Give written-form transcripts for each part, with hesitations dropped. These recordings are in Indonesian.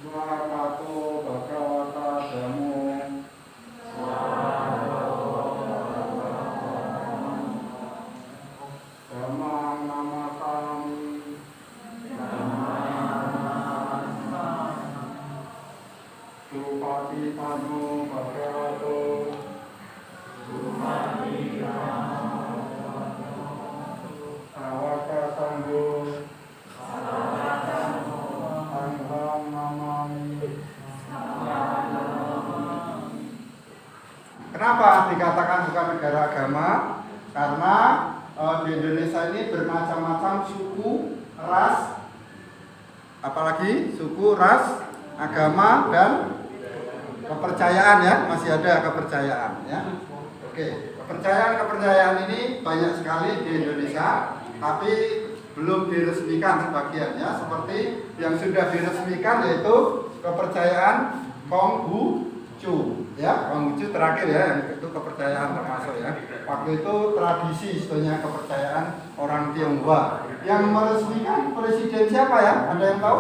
Namato Bhagavata Dhammo. Dhammang namasami. Supatipano Bhagavato. Sawaka Sangho. Angham namami. Kenapa dikatakan bukan negara agama? Karena di Indonesia ini bermacam-macam suku, ras, apalagi suku, ras, agama, dan kepercayaan ya, masih ada kepercayaan ya. Oke, kepercayaan ini banyak sekali di Indonesia, tapi belum diresmikan sebagiannya. Seperti yang sudah diresmikan yaitu kepercayaan Konghucu ya, Konghucu terakhir ya, yang itu kepercayaan termasuk ya. Waktu itu tradisi istilahnya kepercayaan orang Tionghoa. Yang meresmikan presiden siapa ya? Ada yang tahu?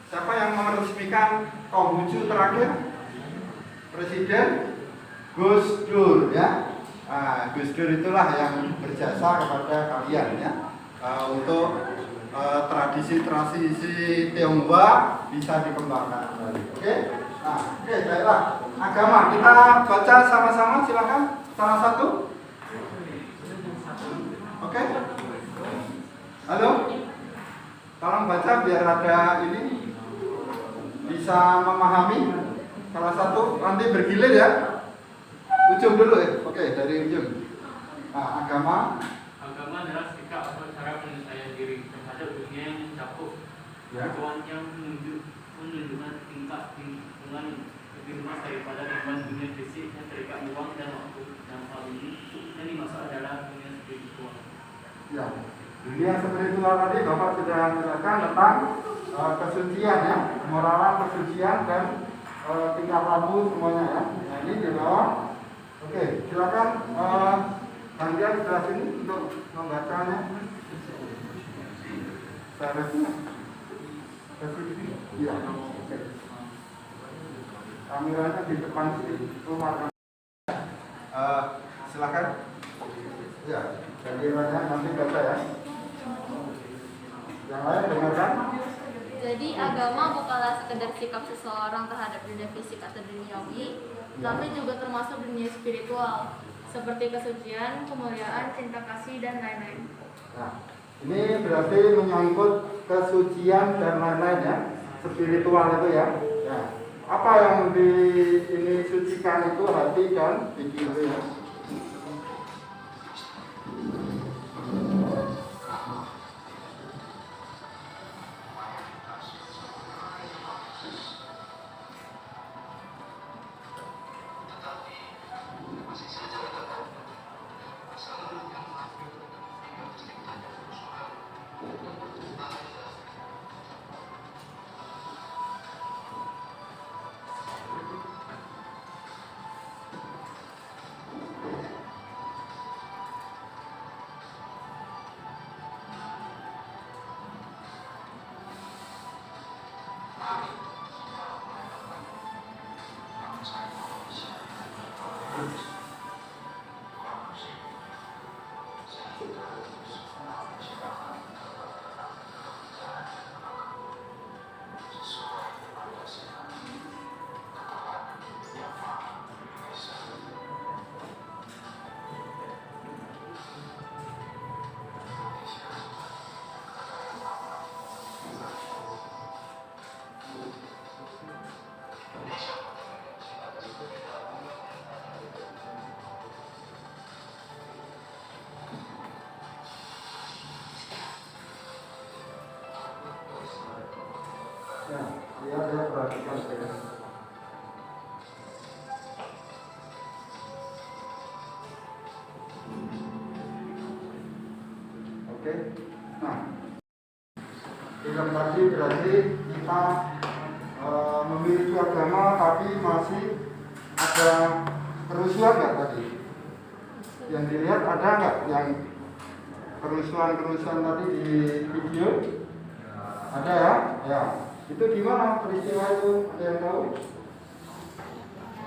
Siapa yang meresmikan Konghucu terakhir? Presiden Gus Dur ya. Nah, Gus Dur itulah yang berjasa kepada kalian ya, untuk tradisi-tradisi Tionghoa bisa dikembangkan kembali. Oke? Nah, oke, baiklah. Agama kita baca sama-sama, silakan. Salah satu. Oke? Halo? Tolong baca biar ada ini bisa memahami. Salah satu nanti bergilir ya. Ujung dulu ya. Oke, dari ujung. Nah, agama adalah sikap atau cara penyelesaian diri terhadap dunia yang mencakup kebutuhan yang menunjukkan tingkat lingkungan lebih luas daripada lingkungan dunia fisik yang terikat ruang dan waktu. Dan hal ini yang dimaksud adalah dunia spiritual. Ya, dunia spiritual tadi Bapak sudah menjelaskan tentang kesucian ya, moralan kesucian dan tingkah laku semuanya ya. Nah, ini di bawah. Oke, silakan Gantian sebelah sini untuk membacanya. Sahabatnya. Iya. Oke. Kameranya di depan sini. Silakan. Ya, gantiannya nanti baca ya. Yang lain dengarkan. Jadi agama bukanlah sekedar sikap seseorang terhadap dunia fisik atau duniawi, tapi juga termasuk dunia spiritual, seperti kesucian, kemuliaan, cinta kasih, dan lain-lain. Nah, ini berarti menyangkut kesucian dan lain-lain ya, spiritual itu ya. Ya. Apa yang ini sucikan itu hati dan pikiran ya. Ya, saya perhatikan saya. Oke. Nah, film tadi berarti kita memiliki agama tapi masih ada kerusuhan nggak tadi? Yang dilihat ada nggak yang kerusuhan tadi di video? Ada ya? Ya. Itu di mana peristiwa itu? Ada yang tahu?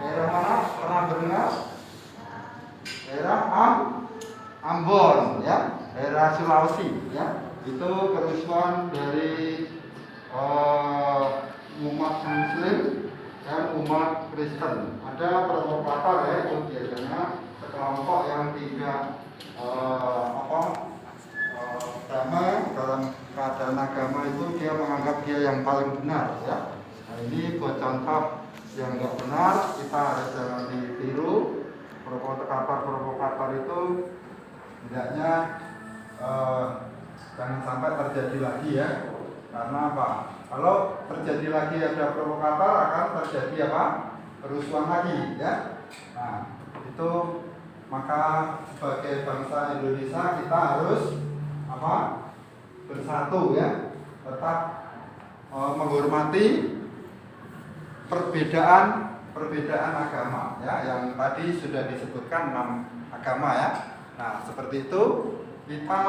Daerah mana? Pernah dengar? Daerah Ambon, ya, daerah Sulawesi, ya. Itu kerusuhan dari umat Muslim dan umat Kristen. Ada provokator ya, itu biasanya sekelompok yang tidak damai dalam keadaan agama itu, dia menganggap dia yang paling benar, ya. Nah, ini buat contoh yang nggak benar, kita harus jangan ditiru. Provokator itu hendaknya jangan sampai terjadi lagi, ya. Karena apa? Kalau terjadi lagi ada provokator, akan terjadi apa? Kerusuhan lagi, ya. Nah, itu maka sebagai bangsa Indonesia kita harus apa? Bersatu, ya. Tetap menghormati perbedaan agama, ya, yang tadi sudah disebutkan 6 agama, ya. Nah, seperti itu kita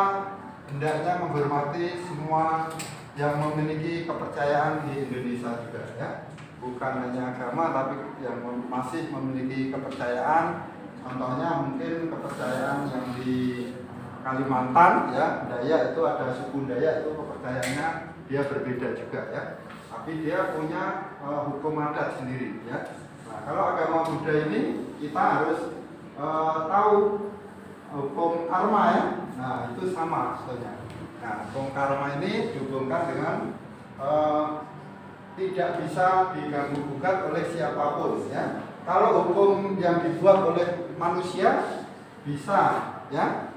hendaknya menghormati semua yang memiliki kepercayaan di Indonesia juga, ya. Bukan hanya agama, tapi yang masih memiliki kepercayaan. Contohnya mungkin kepercayaan yang di Kalimantan, ya, Dayak itu ada suku Dayak itu kepercayaannya dia berbeda juga, ya. Tapi dia punya hukum adat sendiri, ya. Nah, kalau agama Buddha ini kita harus tahu hukum karma, ya. Nah, itu sama sebetulnya. Nah, hukum karma ini dihubungkan dengan tidak bisa diganggu gugat oleh siapapun, ya. Kalau hukum yang dibuat oleh manusia bisa, ya,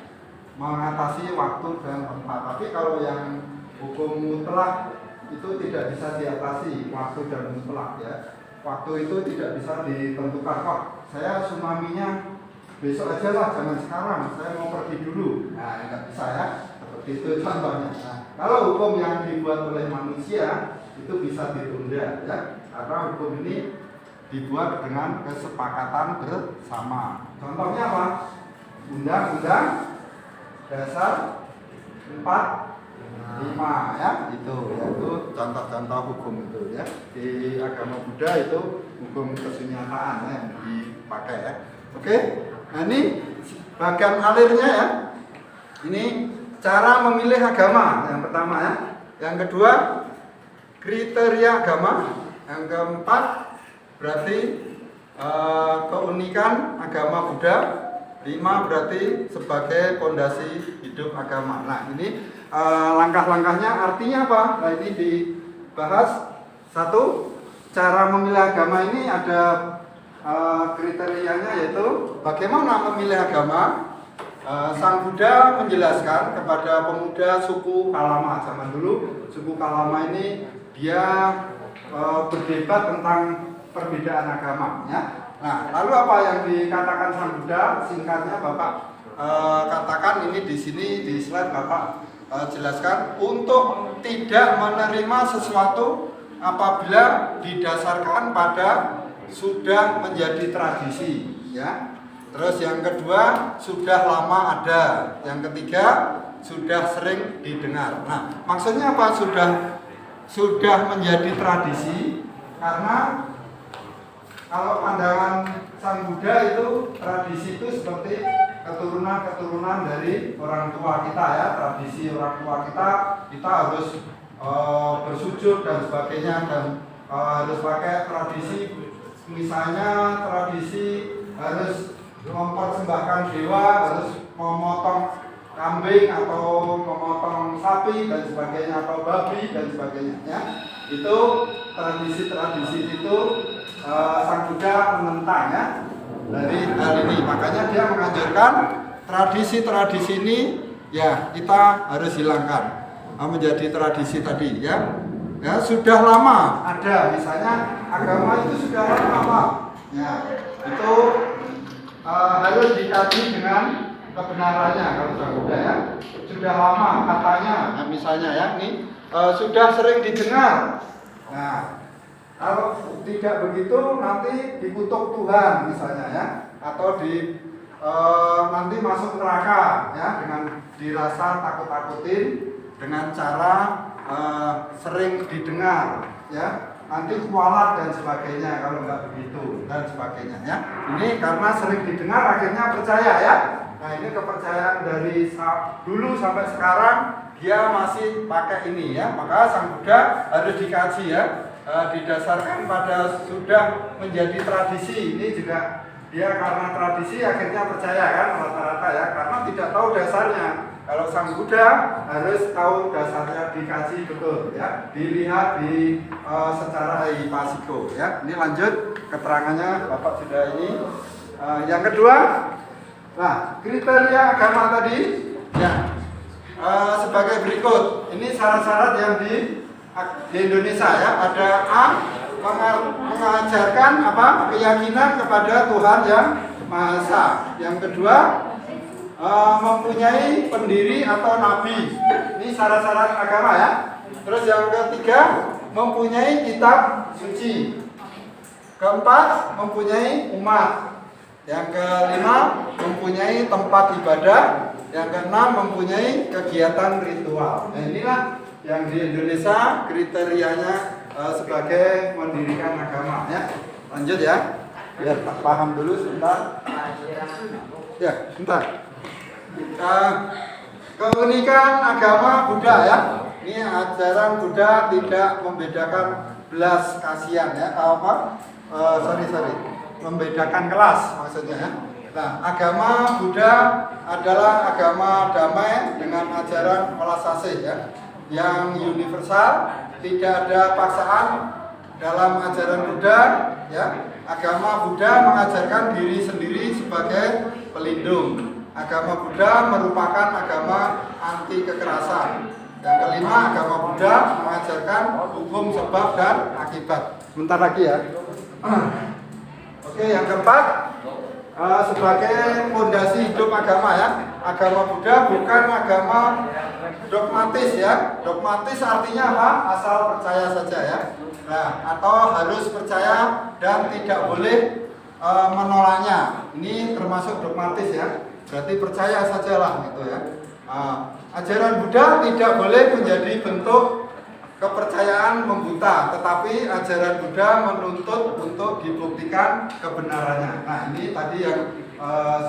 mengatasi waktu dan tempat. Tapi kalau yang hukum mutlak itu tidak bisa diatasi waktu dan mutlak, ya. Waktu itu tidak bisa ditentukan. Kok saya tsunami-nya besok aja lah, jangan sekarang, saya mau pergi dulu. Nah, nggak bisa, ya. Seperti itu contohnya. Nah, kalau hukum yang dibuat oleh manusia itu bisa ditunda, ya. Karena hukum ini dibuat dengan kesepakatan bersama. Contohnya apa? Undang-undang Dasar 45, ya, itu yaitu contoh-contoh hukum itu, ya. Di agama Buddha itu hukum kesunyataan, ya, yang dipakai, ya. Oke. Nah, ini bagian alirnya, ya. Ini cara memilih agama yang pertama, ya. Yang kedua, kriteria agama. Yang keempat, berarti keunikan agama Buddha. 5 berarti sebagai fondasi hidup agama. Nah, ini langkah-langkahnya artinya apa? Nah, ini dibahas. 1, cara memilih agama ini ada kriterianya, yaitu bagaimana memilih agama. Sang Buddha menjelaskan kepada pemuda suku Kalama zaman dulu. Suku Kalama ini dia berdebat tentang perbedaan agama, ya. Nah, lalu apa yang dikatakan Sang Buddha? Singkatnya Bapak katakan ini di sini di slide Bapak jelaskan, untuk tidak menerima sesuatu apabila didasarkan pada sudah menjadi tradisi, ya. Terus yang kedua, sudah lama ada. Yang ketiga, sudah sering didengar. Nah, maksudnya apa? Sudah menjadi tradisi, karena kalau pandangan Sang Buddha itu tradisi itu seperti keturunan-keturunan dari orang tua kita, ya. Tradisi orang tua kita harus bersujud dan sebagainya, dan harus pakai tradisi, misalnya tradisi harus mempersembahkan dewa, harus memotong kambing atau memotong sapi dan sebagainya, atau babi dan sebagainya, ya. Itu tradisi-tradisi itu Sang Buddha menentang, ya, dari hal ini. Makanya dia menganjurkan tradisi-tradisi ini, ya, kita harus hilangkan, menjadi tradisi tadi, ya. Ya, sudah lama ada, misalnya agama itu sudah lama, ya, itu harus dikaji dengan kebenarannya. Kalau Sang Buddha, ya, sudah lama katanya, nah, misalnya, ya, ini sudah sering didengar. Nah, kalau tidak begitu nanti dikutuk Tuhan, misalnya, ya, atau nanti masuk neraka, ya, dengan dirasa takut-takutin dengan cara sering didengar. ya, nanti kualat dan sebagainya kalau nggak begitu dan sebagainya ya. Ini karena sering didengar akhirnya percaya ya. Nah ini kepercayaan dari dulu sampai sekarang dia masih pakai ini ya. Maka Sang Buddha harus dikaji ya. Didasarkan pada sudah menjadi tradisi. Ini juga dia karena tradisi akhirnya percaya kan rata-rata ya, karena tidak tahu dasarnya. Kalau Sang Buddha harus tahu dasarnya, dikaji betul ya, dilihat di secara ipasiko ya. Ini lanjut keterangannya Bapak sudah ini. Yang kedua, nah kriteria agama tadi ya sebagai berikut. Ini syarat-syarat yang di Indonesia ya. Ada A, mengajarkan apa, keyakinan kepada Tuhan yang Maha Esa. Yang kedua, mempunyai pendiri atau nabi. Ini syarat-syarat agama ya. Terus yang ketiga, mempunyai kitab suci. Keempat, mempunyai umat. Yang kelima, mempunyai tempat ibadah. Yang keenam, mempunyai kegiatan ritual. Nah inilah yang di Indonesia kriterianya sebagai mendirikan agama ya. Lanjut ya. Biar paham dulu sebentar. Ya, sebentar. Keunikan agama Buddha ya. Ini ajaran Buddha tidak membedakan belas kasihan ya. Membedakan kelas maksudnya ya. Nah, agama Buddha adalah agama damai dengan ajaran welas asih ya, yang universal, tidak ada paksaan dalam ajaran Buddha ya. Agama Buddha mengajarkan diri sendiri sebagai pelindung. Agama Buddha merupakan agama anti kekerasan. Yang kelima, agama Buddha mengajarkan hukum sebab dan akibat. Sebentar lagi ya. Oke, yang keempat, sebagai fondasi hidup agama ya. Agama Buddha bukan agama dogmatis ya. Dogmatis artinya apa? Asal percaya saja ya. Nah, atau harus percaya dan tidak boleh menolaknya. Ini termasuk dogmatis ya. Berarti percaya sajalah gitu ya. Ajaran Buddha tidak boleh menjadi bentuk kepercayaan membuta, tetapi ajaran Buddha menuntut untuk dibuktikan kebenarannya. Nah ini tadi yang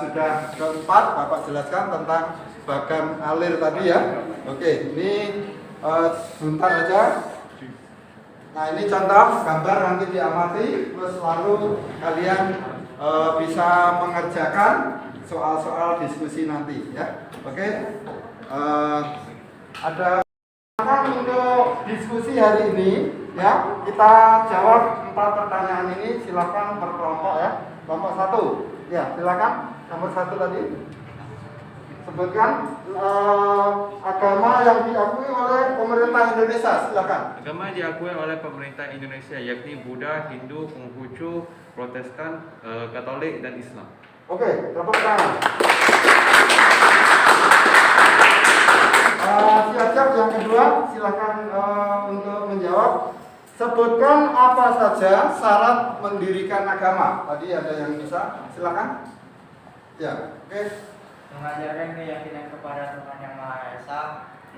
sudah keempat Bapak jelaskan tentang bagan alir tadi ya. Oke, ini sebentar aja. Nah ini contoh gambar nanti diamati, terus lalu kalian bisa mengerjakan soal-soal diskusi nanti ya. Oke, ada untuk diskusi hari ini ya, kita jawab 4 pertanyaan ini. Silakan berkelompok ya. Kelompok 1 ya, silakan. Nomor 1 tadi sebutkan agama yang diakui oleh pemerintah Indonesia. Silakan. Agama diakui oleh pemerintah Indonesia yakni Buddha, Hindu, Konghucu, Protestan, Katolik, dan Islam. Oke, tepuk tangan. Siap-siap yang kedua, silakan untuk menjawab. Sebutkan apa saja syarat mendirikan agama. Tadi ada yang bisa, silakan. Ya, oke. Mengajarkan keyakinan kepada Tuhan Yang Maha Esa,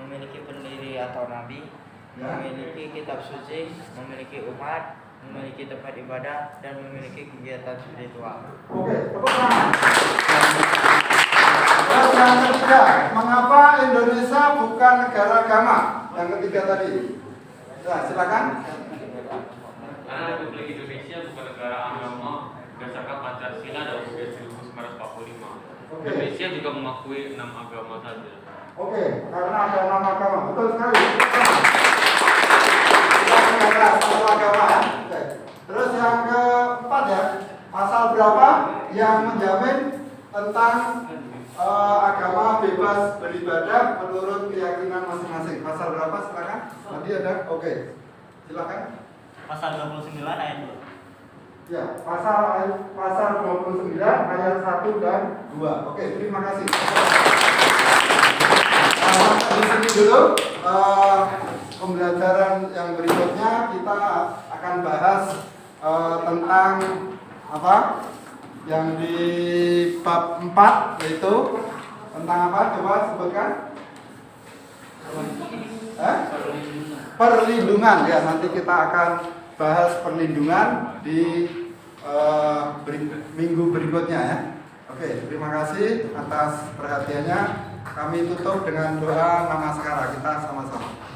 memiliki pendiri atau nabi, memiliki kitab suci, memiliki umat, memiliki tempat ibadah, dan memiliki kegiatan spiritual. Oke, tepuk tangan. Terus yang ketiga, mengapa Indonesia bukan negara agama? Yang ketiga tadi. Ya, silakan. Karena Republik Indonesia bukan negara agama berdasarkan Pancasila dan UUD 1945. Indonesia juga mengakui 6 agama saja. Oke, karena ada 6 agama, betul sekali. Kita ada 1 agama ya. Oke. Terus yang keempat ya, pasal berapa yang menjamin tentang agama bebas beribadah menurut keyakinan masing-masing? Pasal berapa? Silakan. Tadi ada. Oke. Silakan. Pasal 29 ayat 2. Ya, pasal 29 ayat 1 dan 2. Oke, terima kasih. Di sini dulu pembelajaran yang berikutnya kita akan bahas tentang apa? Yang di bab 4 yaitu tentang apa? Coba sebutkan. perlindungan ya. Nanti kita akan bahas perlindungan di minggu berikutnya ya. Oke, terima kasih atas perhatiannya. Kami tutup dengan doa Namaskara kita sama-sama.